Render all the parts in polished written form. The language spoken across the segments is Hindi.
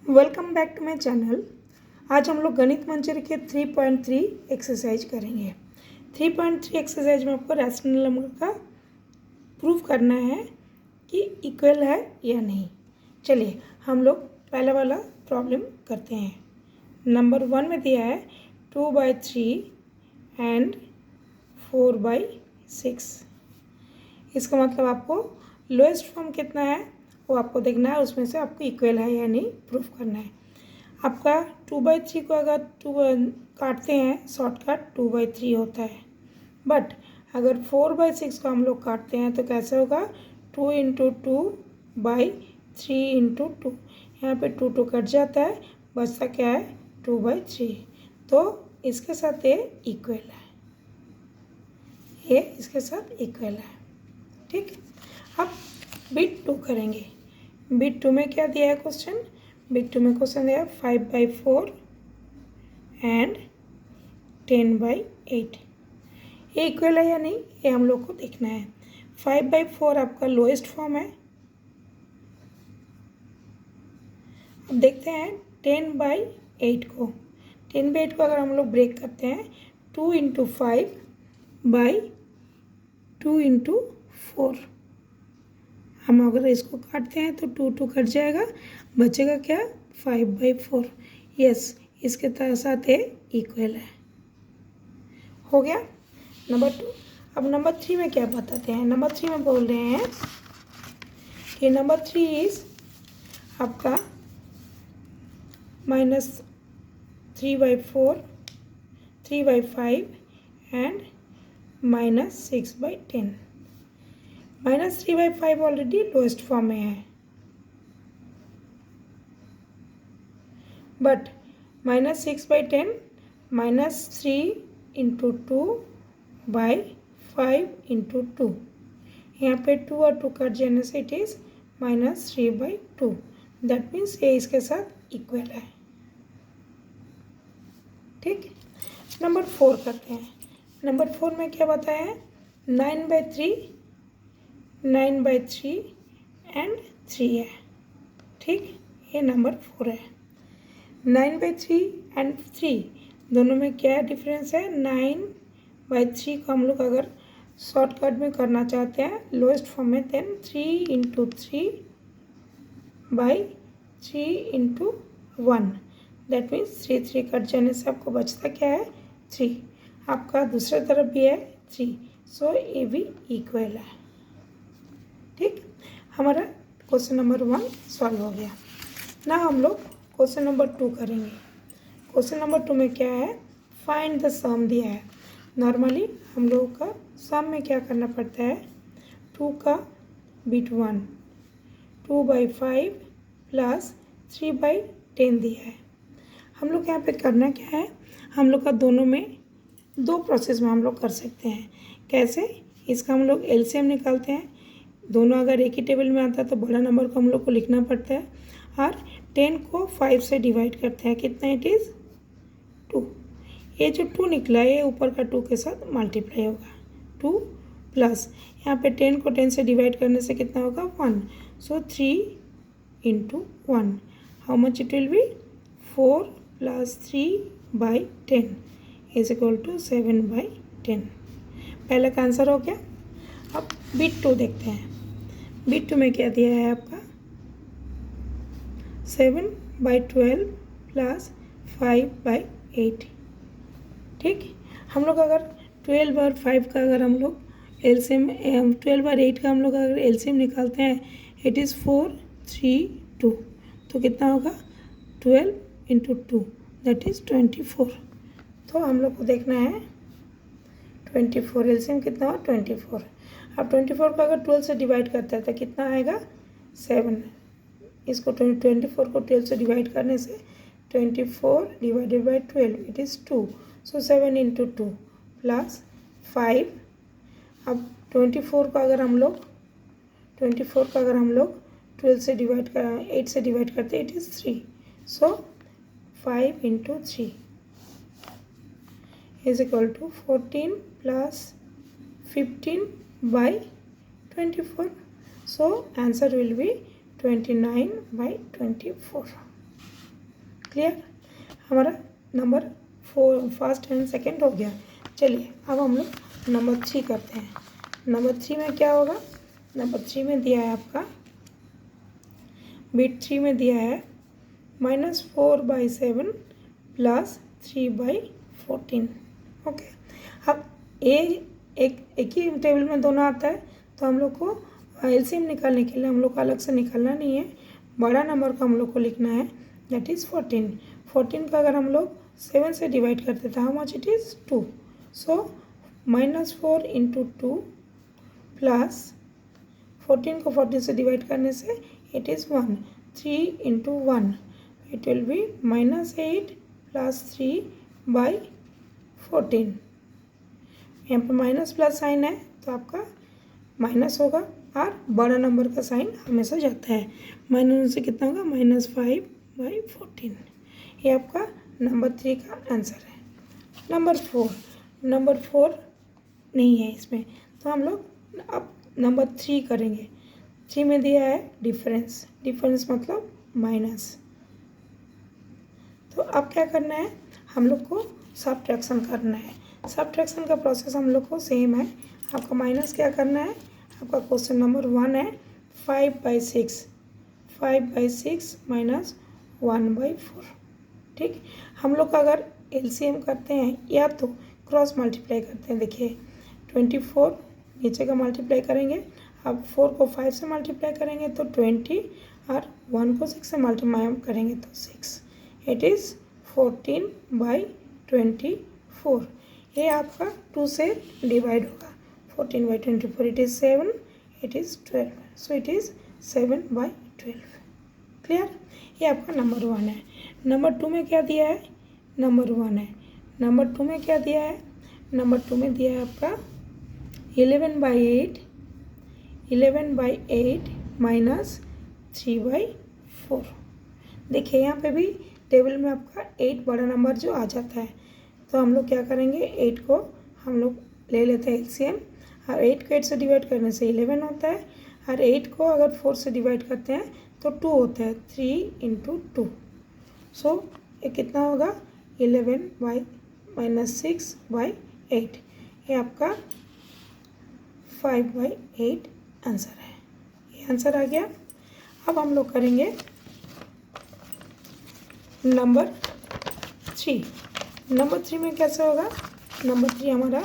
Welcome back to my channel. आज हम लोग गणित मंचर के 3.3 एक्सरसाइज करेंगे। 3.3 एक्सरसाइज में आपको रैशनल नंबर का प्रूफ करना है कि इक्वल है या नहीं। चलिए हम लोग पहला वाला प्रॉब्लम करते हैं। नंबर 1 में दिया है 2/3 एंड 4/6। इसका मतलब आपको लोएस्ट फॉर्म कितना है वो आपको देखना है, उसमें से आपको इक्वल है या नहीं प्रूफ करना है। आपका 2/3 को अगर 2 काटते हैं, शॉर्टकट 2/3 होता है। बट अगर 4/6 को हम लोग काटते हैं तो कैसे होगा, 2 × 2/3 × 2। यहाँ पे 2 कट जाता है, बचता क्या है 2/3। तो इसके साथ ये इक्वल है, ये इसके साथ इक्वल है। ठीक, अब बिट 2 करेंगे। बिट 2 में क्या दिया है क्वेश्चन, बिट 2 में क्वेश्चन दिया है 5/4 एंड 10/8। ये इक्वल है या नहीं ये हम लोग को देखना है। 5/4 आपका लोएस्ट फॉर्म है। अब देखते हैं 10/8 को। 10/8 को अगर हम लोग ब्रेक करते हैं 2 × 5/2 × 4। हम अगर इसको काटते हैं तो 2 कट जाएगा, बचेगा क्या 5/4। यस, इसके साथ ये इक्वल है, हो गया नंबर 2। अब नंबर 3 में क्या बताते हैं, नंबर 3 में बोल रहे हैं कि नंबर 3 इज आपका -3/4, 3/5 एंड -6/10। -3/5 ऑलरेडी लोएस्ट फॉर्म में है, बट -6/10 -3 × 2/5 × 2। यहाँ पे 2 और 2 कट जाने से इट इज़ -3/2। दैट मीन्स ये इसके साथ इक्वल है। ठीक, नंबर 4 करते हैं। नंबर 4 में क्या बताया है, 9/3 9/3 एंड 3 है। ठीक, ये नंबर 4 है। 9/3 एंड 3 दोनों में क्या डिफरेंस है, 9/3 को हम लोग अगर शॉर्टकट में करना चाहते हैं लोएस्ट फॉर्म में, देन 3 × 3/3 × 1। दैट मीन्स 3 कट जाने से आपको बचता क्या है 3। आपका दूसरे तरफ भी है 3, सो ये भी इक्वल है। ठीक, हमारा क्वेश्चन नंबर 1 सॉल्व हो गया ना। हम लोग क्वेश्चन नंबर 2 करेंगे। क्वेश्चन नंबर 2 में क्या है, फाइंड द सम दिया है। नॉर्मली हम लोगों का सम में क्या करना पड़ता है, 2 का बिट 1 2/5 प्लस 3/10 दिया है। हम लोग यहाँ पे करना क्या है, हम लोग का दोनों में 2 प्रोसेस में हम लोग कर सकते हैं। कैसे, इसका हम लोग एलसीएम निकालते हैं। दोनों अगर एक ही टेबल में आता है तो बड़ा नंबर को हम लोग को लिखना पड़ता है, और 10 को 5 से डिवाइड करते हैं, कितना इट इज़ 2। ये जो 2 निकला है ये ऊपर का 2 के साथ मल्टीप्लाई होगा, 2 प्लस यहाँ पे 10 को 10 से डिवाइड करने से कितना होगा 1। So 3 × 1, how much it will be 4 + 3/10 is equal to 7/10। पहले का आंसर हो गया। अब बिट 2 देखते हैं। बिट 2 में क्या दिया है आपका, 7/12 प्लस 5/8। ठीक, हम लोग अगर 12 और 5 का अगर हम लोग एलसीएम 12 और 8 का हम लोग अगर एलसीएम निकालते हैं, इट इज़ 4 3 2। तो कितना होगा 12 × 2 दैट इज़ 24। तो हम लोग को देखना है 24, एलसीएम कितना हुआ 24। अब 24 को अगर 12 से डिवाइड करता है तो कितना आएगा 7। इसको 24 को 12 से डिवाइड करने से 24 / 12 इट इज़ 2। So 7 × 2 plus 5। अब 24 को अगर हम लोग 12 से डिवाइड कर 8 से डिवाइड करते हैं, it is 3। So 5 × 3 is equal to 14 plus 15/24. So answer will be 29/24. Clear? हमारा नंबर 4 फर्स्ट एंड सेकंड हो गया। चलिए अब हम लोग नंबर 3 करते हैं। नंबर 3 में क्या होगा? नंबर 3 में दिया है आपका, बिट 3 में दिया है -4/7 प्लस 3/14। ओके, अब एक ही टेबल में दोनों आता है, तो हम लोग को एलसीएम निकालने के लिए हम लोग को अलग से निकालना नहीं है, बड़ा नंबर को हम लोग को लिखना है, दैट इज़ 14। 14 का अगर हम लोग 7 से डिवाइड करते थे, how much it is? 2। So -4 × 2 plus 14 को 14 से डिवाइड करने से it is 1। 3 × 1 it will B -8 plus 3/14। यहाँ पर माइनस प्लस साइन है तो आपका माइनस होगा, और बड़ा नंबर का साइन हमेशा जाता है। माइनस से कितना होगा? -5/14। ये आपका नंबर 3 का आंसर है। नंबर 4 नहीं है इसमें, तो हम लोग अब नंबर 3 करेंगे। 3 में दिया है डिफरेंस, डिफरेंस मतलब माइनस। तो अब क्या करना है? हम लोग को सब्ट्रैक्शन करना है। सब्ट्रैक्शन का प्रोसेस हम लोग को सेम है। आपका माइनस क्या करना है? आपका क्वेश्चन नंबर 1 है 5/6 माइनस 1/4। ठीक, हम लोग अगर एलसीएम करते हैं या तो क्रॉस मल्टीप्लाई करते हैं। देखिए 24 नीचे का मल्टीप्लाई करेंगे, अब 4 को 5 से मल्टीप्लाई करेंगे तो 20, और 1 को 6 से मल्टीप्लाई करेंगे तो 6। It is 14/24। ये आपका 2 से डिवाइड होगा। 14/24 it is 7, it is 12, so it is 7/12। Clear? ये आपका नंबर 1 है। नंबर 2 में क्या दिया है? नंबर 1 है। नंबर 2 में क्या दिया है? नंबर 2 में दिया है आपका 11/8 माइनस 3/4। देखिए यहाँ पे भी टेबल में आपका 8 बड़ा नंबर जो आ जाता है, तो हम लोग क्या करेंगे? 8 को हम लोग ले लेते हैं एलसीएम, और 8 को 8 से डिवाइड करने से 11 होता है, और 8 को अगर 4 से डिवाइड करते हैं तो 2 होता है, 3 × 2। सो ये कितना होगा? 11 - 6/8। ये आपका 5/8 आंसर है। ये आंसर आ गया। अब हम लोग करेंगे नंबर 3। नंबर 3 में कैसे होगा? नंबर 3 हमारा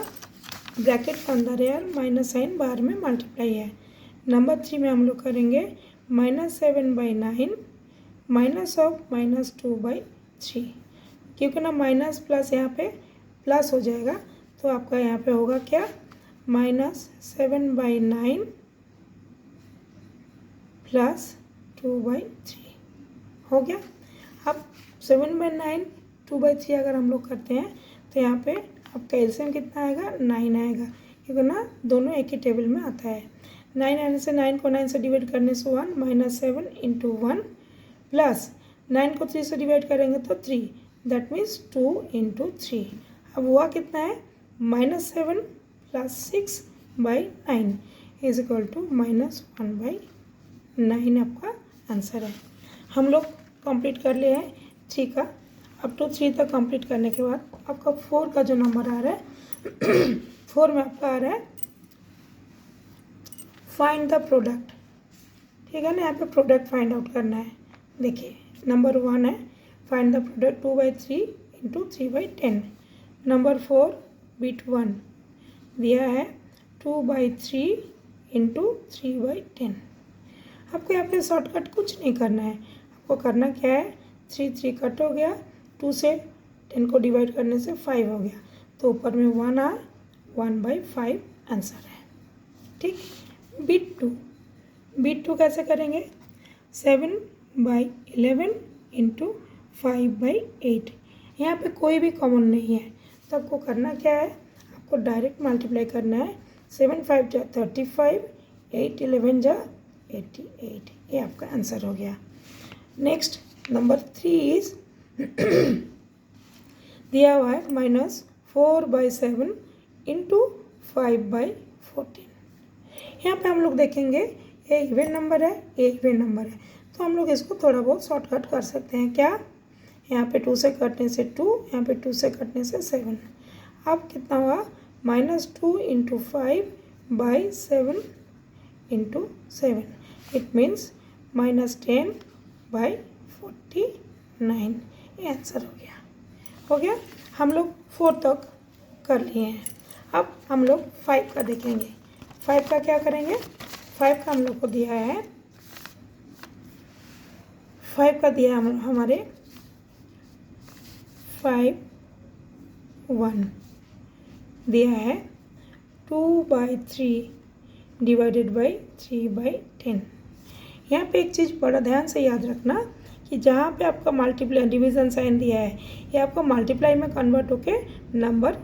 ब्रैकेट के अंदर है और माइनस साइन बाहर में मल्टीप्लाई है। नंबर 3 में हम लोग करेंगे -7/9 माइनस ऑफ -2/3, क्योंकि ना माइनस प्लस यहाँ पे प्लस हो जाएगा, तो आपका यहाँ पे होगा क्या? -7/9 प्लस 2/3 हो गया। अब 7/9 2/3 अगर हम लोग करते हैं तो यहाँ पे आपका एलसीएम कितना आएगा? 9 आएगा, क्योंकि ना दोनों एक ही टेबल में आता है। 9 आने से 9 को 9 से डिवाइड करने से 1 -7 × 1 प्लस 9 को 3 से डिवाइड करेंगे तो 3, दैट मीन्स 2 × 3। अब हुआ कितना है? -7 प्लस 6/9 इज इक्वल टू -1/9 आपका आंसर है। हम लोग कंप्लीट कर लिए हैं 3 का। अप टू 3 तक कंप्लीट करने के बाद आपका 4 का जो नंबर आ रहा है 4 में आपका आ रहा है फाइंड द प्रोडक्ट। ठीक है ना, यहाँ पे प्रोडक्ट फाइंड आउट करना है। देखिए नंबर 1 है find the product 2/3 × 3/10। Number 4 bit 1 दिया है 2/3 × 3/10। आपको यहाँ पे शॉर्टकट कुछ नहीं करना है, आपको करना क्या है? 3 कट हो गया, 2 से 10 को डिवाइड करने से 5 हो गया, तो ऊपर में 1 आ 1/5 आंसर है। ठीक, बिट 2 कैसे करेंगे? 7/11 × 5/8। यहाँ पे कोई भी कॉमन नहीं है, तो आपको करना क्या है? आपको डायरेक्ट मल्टीप्लाई करना है। 7 5 जा 35, 8 11 जा 88। ये आपका आंसर हो गया। नेक्स्ट नंबर 3 इज दिया हुआ है -4/7 × 5/14। यहाँ पे हम लोग देखेंगे ये इवन नंबर है, ये इवन नंबर है, तो हम लोग इसको थोड़ा बहुत शॉर्टकट कर सकते हैं। क्या? यहाँ पे 2 से कटने से 2, यहाँ पे 2 से कटने से 7। अब कितना हुआ -2 इंटू 5/7 इंटू 7, इट मीन्स -10/49। ये आंसर हो गया। हम लोग 4 तक कर लिए हैं। अब हम लोग 5 का देखेंगे। 5 का क्या करेंगे? 5 का हम लोग को दिया है, 5 का दिया हमारे 5 1 दिया है 2/3 डिवाइडेड बाई 3/10। यहाँ पे एक चीज़ बड़ा ध्यान से याद रखना कि जहाँ पे आपका मल्टीप्लाई डिवीजन साइन दिया है, ये आपका मल्टीप्लाई में कन्वर्ट होके नंबर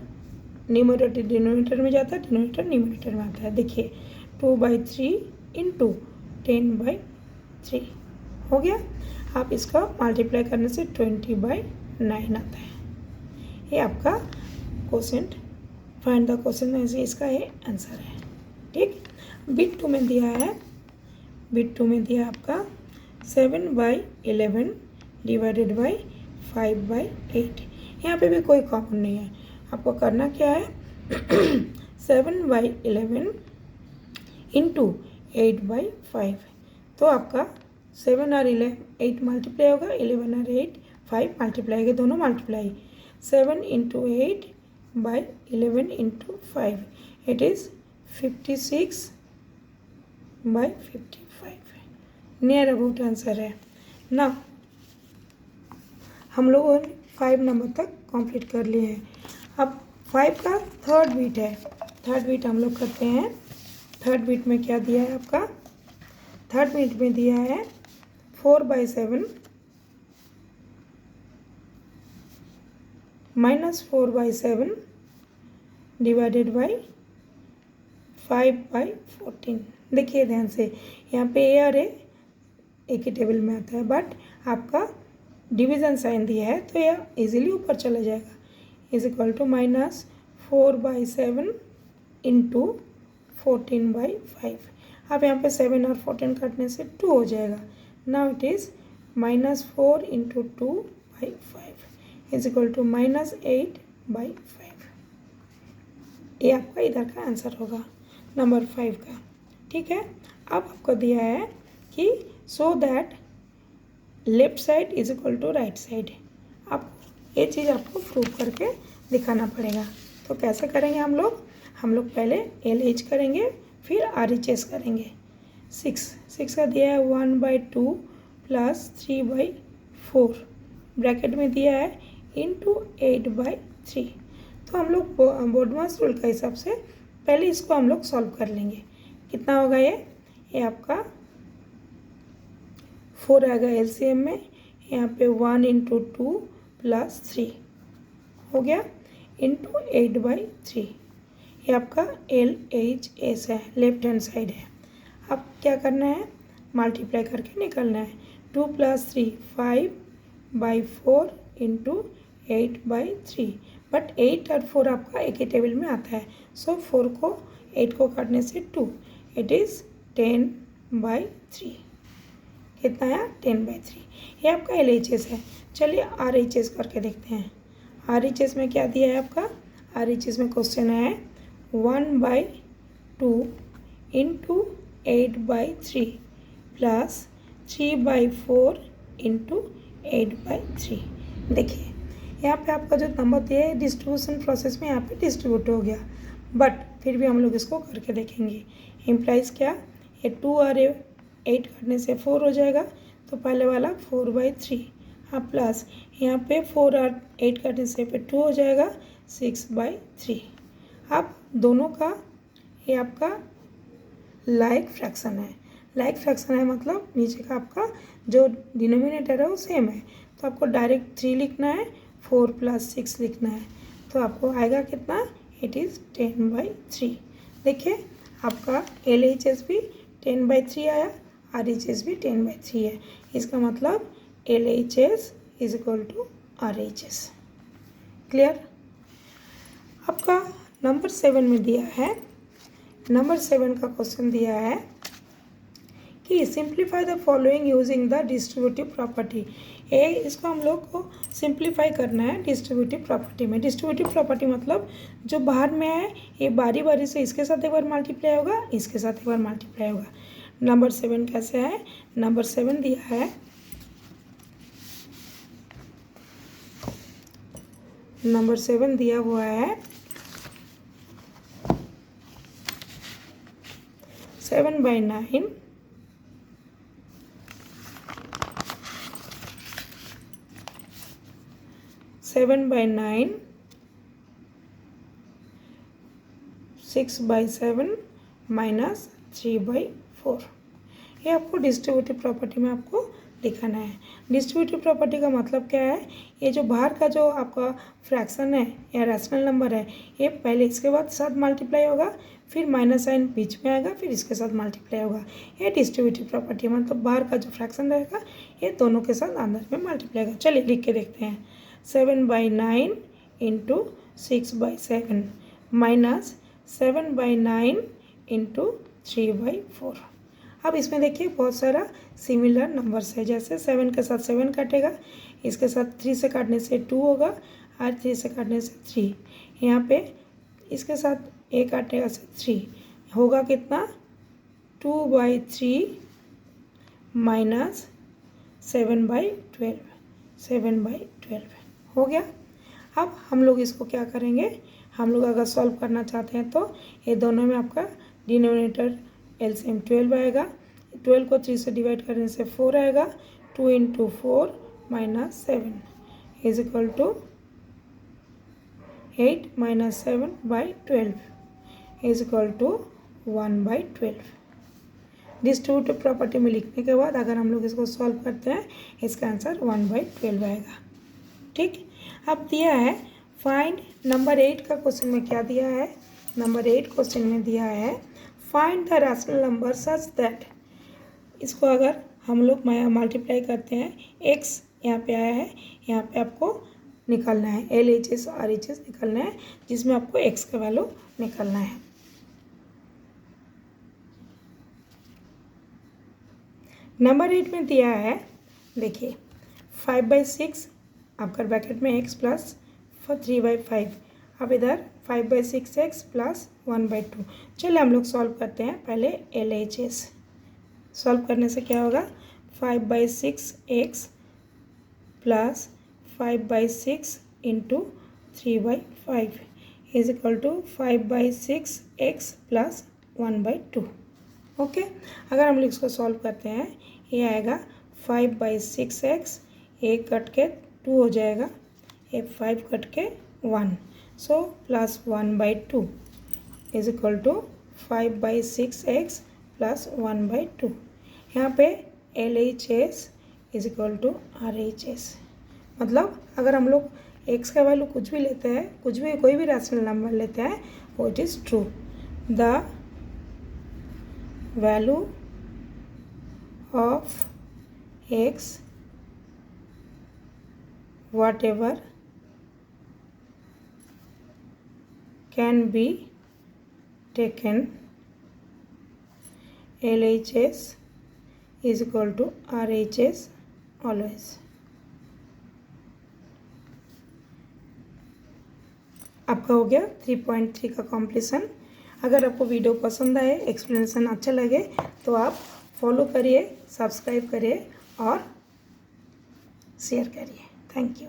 न्यूमरेटर डिनोमिनेटर में जाता है, डिनोमिनेटर न्यूमरेटर में आता है। देखिए 2/3 इंटू 10/3 हो गया। आप इसका मल्टीप्लाई करने से 20/9 आता है। ये आपका क्वोशेंट, फाइंड द क्वोशेंट में से इसका ये आंसर है। ठीक, बिट 2 में दिया है, बिट 2 में दिया आपका 7/11 डिवाइडेड बाई 5/8। यहाँ पे भी कोई कॉमन नहीं है। आपको करना क्या है 7/11 इंटू 8/5। तो आपका 7 और 8 मल्टीप्लाई होगा, 11 और 8 5 मल्टीप्लाई होगा, दोनों multiply. 7 into 8/11 into 5, it is 56/55। Near about answer है ना। हम लोगों ने 5 नंबर तक कंप्लीट कर लिए हैं। अब 5 का थर्ड बीट है। थर्ड बीट हम लोग करते हैं। थर्ड बीट में क्या दिया है आपका? थर्ड बीट में दिया है 4/7 -4/7 डिवाइडेड बाई 5/14। देखिए ध्यान से, यहाँ पे ए और ए एक ही टेबल में आता है, बट आपका डिवीज़न साइन दिया है तो यह इजीली ऊपर चला जाएगा। Is equal to -4/7 into 14/5। अब यहाँ पे 7 और 14 काटने से 2 हो जाएगा। Now it is -4 into 2/5 is equal to -8/5। ये आपका इधर का आंसर होगा नंबर 5 का। ठीक है, अब आपको दिया है कि so that left side is equal to right side. आप ये चीज़ आपको प्रूव करके दिखाना पड़ेगा। तो कैसे करेंगे हम लोग? पहले LH करेंगे, फिर RHS करेंगे। 6 का दिया है 1/2 प्लस 3/4 ब्रैकेट में दिया है इंटू 8/3। तो हम लोग बोडमास रूल का हिसाब से पहले इसको हम लोग सॉल्व कर लेंगे। कितना होगा ये आपका 4 आएगा LCM में। यहाँ पे 1 इंटू 2 प्लस 3 हो गया इंटू 8/3। ये आपका LHS है, लेफ्ट हैंड साइड है। अब क्या करना है? मल्टीप्लाई करके निकलना है। 2 प्लस 3 5/4 इंटू 8/3। बट 8 और 4 आपका एक ही टेबल में आता है, सो 4 को 8 को काटने से 2, इट इज़ 10/3। कितना है? 10/3। ये आपका LHS है। चलिए RHS करके देखते हैं। RHS में क्या दिया है आपका? RHS में क्वेश्चन है 1/2 इंटू 8/3 प्लस 3/4 इंटू 8/3। देखिए यहाँ पे आपका जो नंबर दिया है डिस्ट्रीब्यूशन प्रोसेस में यहाँ पे डिस्ट्रीब्यूट हो गया, बट फिर भी हम लोग इसको करके देखेंगे। इम्प्लाइज क्या? ये 2 और 8 करने से 4 हो जाएगा, तो पहले वाला 4/3। हाँ, प्लस यहाँ पे 4 और 8 करने से पे 2 हो जाएगा 6/3। अब दोनों का ये आपका लाइक फ्रैक्शन है। लाइक फ्रैक्शन है मतलब नीचे का आपका जो डिनोमिनेटर है वो सेम है, तो आपको डायरेक्ट 3 लिखना है, 4 प्लस 6 लिखना है, तो आपको आएगा कितना? It is 10/3। देखिए आपका LHS भी 10/3 आया, RHS भी 10/3 है। इसका मतलब LHS is equal to RHS। Clear? आपका नंबर 7 में दिया है, नंबर 7 का क्वेश्चन दिया है कि simplify the following using the distributive property. ये इसको हम लोग को सिंप्लीफाई करना है डिस्ट्रीब्यूटिव प्रॉपर्टी में। डिस्ट्रीब्यूटिव प्रॉपर्टी मतलब जो बाहर में है ये बारी बारी से इसके साथ एक बार मल्टीप्लाई होगा, इसके साथ एक बार मल्टीप्लाई होगा। नंबर 7 कैसे है? नंबर 7 दिया है, नंबर 7 दिया हुआ है 7/9 7/9 6/7 माइनस 3/4। ये आपको डिस्ट्रीब्यूटिव प्रॉपर्टी में आपको दिखाना है। डिस्ट्रीब्यूटिव प्रॉपर्टी का मतलब क्या है? ये जो बाहर का जो आपका फ्रैक्शन है या रैशनल नंबर है, ये पहले इसके बाद साथ मल्टीप्लाई होगा, फिर माइनस साइन बीच में आएगा, फिर इसके साथ मल्टीप्लाई होगा। ये डिस्ट्रीब्यूटिव प्रॉपर्टी है, मतलब बाहर का जो फ्रैक्शन रहेगा ये दोनों के साथ अंदर में मल्टीप्लाई होगा। चलिए लिख के देखते हैं। 7/9 इंटू 6/7 माइनस 7/9 इंटू 3/4। अब इसमें देखिए बहुत सारा सिमिलर नंबर्स है, जैसे 7 के साथ 7 कटेगा, इसके साथ 3 से काटने से 2 होगा और 3 से काटने से 3। यहाँ पे इसके साथ ए काटेगा से 3 होगा कितना? 2/3 माइनस 7/12 7/12 हो गया। अब हम लोग इसको क्या करेंगे? हम लोग अगर सॉल्व करना चाहते हैं तो ये दोनों में आपका डिनोमिनेटर एलसीएम 12 आएगा। 12 को 3 से डिवाइड करने से 4 आएगा। 2 into 4 minus 7 is equal to 8 minus 7/12 is equal to 1/12। Distributive property में लिखने के बाद अगर हम लोग इसको सॉल्व करते हैं, इसका आंसर 1/12 आएगा। ठीक, अब दिया है फाइंड, नंबर 8 का क्वेश्चन में क्या दिया है? नंबर 8 क्वेश्चन में दिया है find the rational number such that. इसको अगर हम लोग मल्टीप्लाई करते हैं, x यहाँ पे आया है, यहाँ पे आपको निकालना है LHS RHS निकालना है, जिसमें आपको x का वैल्यू निकालना है। नंबर 8 में दिया है, देखिए 5/6 आपका ब्रैकेट में x प्लस 3/5, अब इधर 5/6x प्लस 1/2। चलिए हम लोग सॉल्व करते हैं। पहले LHS सॉल्व करने से क्या होगा? 5/6x plus 5/6 into 3/5 is equal to 5/6x plus 1/2। Okay, अगर हम लोग इसको सॉल्व करते हैं, ये आएगा 5/6x, एक कट के 2 हो जाएगा, एक 5 कट के 1, so plus 1/2 is equal to 5/6x plus 1/2। यहाँ पे LHS is equal to RHS। मतलब अगर हम लोग x का वैल्यू कुछ भी लेते हैं, कुछ भी कोई भी रैशनल नंबर लेते हैं, वो it is true. The value of x what ever can be taken LHS is equal to RHS always। आपका हो गया 3.3 का कॉम्प्लीसन। अगर आपको वीडियो पसंद आए, एक्सप्लेनेशन अच्छा लगे तो आप फॉलो करिए, सब्सक्राइब करिए और शेयर करिए। Thank you.